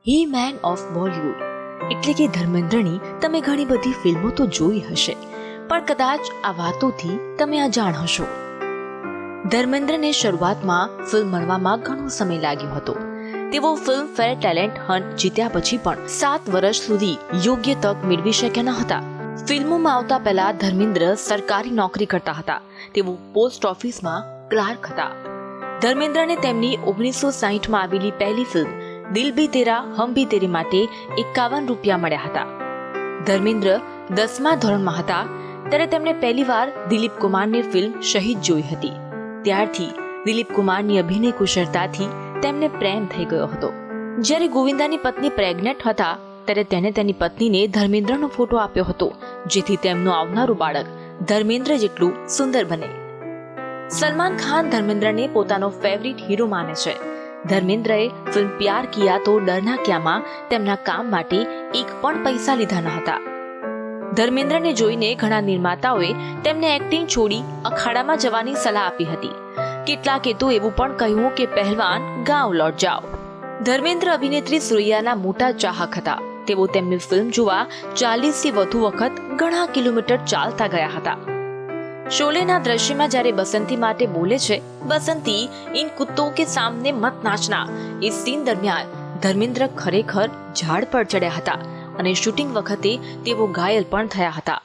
He man of Bollywood એટલે કે ધર્મેન્દ્રની તમે ઘણી બધી ફિલ્મો તો જોઈ હશે, પણ કદાચ આ વાતોથી તમે અજાણ હશો. ધર્મેન્દ્રને શરૂઆતમાં ફિલ્મ મળવામાં ઘણો સમય લાગ્યો હતો. તેઓ ફિલ્મ ફેર ટેલેન્ટ હન્ટ જીત્યા પછી પણ 7 વર્ષ સુધી યોગ્ય તક મેળવી શક્યા ન હતા. ફિલ્મોમાં આવતા પહેલા ધર્મેન્દ્ર સરકારી નોકરી કરતા હતા. તેઓ પોસ્ટ ઓફિસમાં ક્લાર્ક હતા. ધર્મેન્દ્રને તેમની 1960માં આવેલી પહેલી ફિલ્મ દિલ ભી તેરા હમ ભી તેરે માટે 51 રૂપિયા મળ્યા હતા. ધર્મેન્દ્ર 10મા ધોરણમાં હતા ત્યારે તેમણે પહેલીવાર દિલીપ કુમારની ફિલ્મ શહીદ જોઈ હતી. ત્યારથી દિલીપ કુમારની અભિનય કુશળતાથી તેમને પ્રેમ થઈ ગયો હતો. જ્યારે ગોવિંદાની પત્ની પ્રેગ્નેન્ટ હતા ત્યારે તેણે તેની પત્નીને ધર્મેન્દ્રનો ફોટો આપ્યો હતો, જેથી તેમનું આવનારું બાળક ધર્મેન્દ્ર જેટલું સુંદર બને. સલમાન ખાન ધર્મેન્દ્રને પોતાનો ફેવરિટ હીરો માને છે. ધર્મેન્દ્રએ ફિલ્મ પ્યાર કિયા તો ડરના ક્યામાં તેમના કામ માટે એક પણ પૈસા લીધા ન હતા. ધર્મેન્દ્રને જોઈને ઘણા નિર્માતાઓએ તેમને એક્ટિંગ છોડી અખાડામાં જવાની સલાહ આપી હતી. કેટલાકે તો એવું પણ કહ્યું કે પહેલવાન ગાંવ લૌટ જાઓ. ધર્મેન્દ્ર અભિનેત્રી સુરૈયાના મોટા ચાહક હતા. તેઓ તેમની ફિલ્મ જોવા 40થી વધુ વખત ઘણા કિલોમીટર ચાલતા ગયા હતા. શોલેના દ્રશ્યમાં જ્યારે બસંતી માટે બોલે છે, બસંતી ઇન કુત્તો કે સામને મત નાચના, એ સીન દરમિયાન ધર્મેન્દ્ર ખરેખર ઝાડ પર ચડ્યા હતા અને શૂટિંગ વખતે તેઓ ઘાયલ પણ થયા હતા.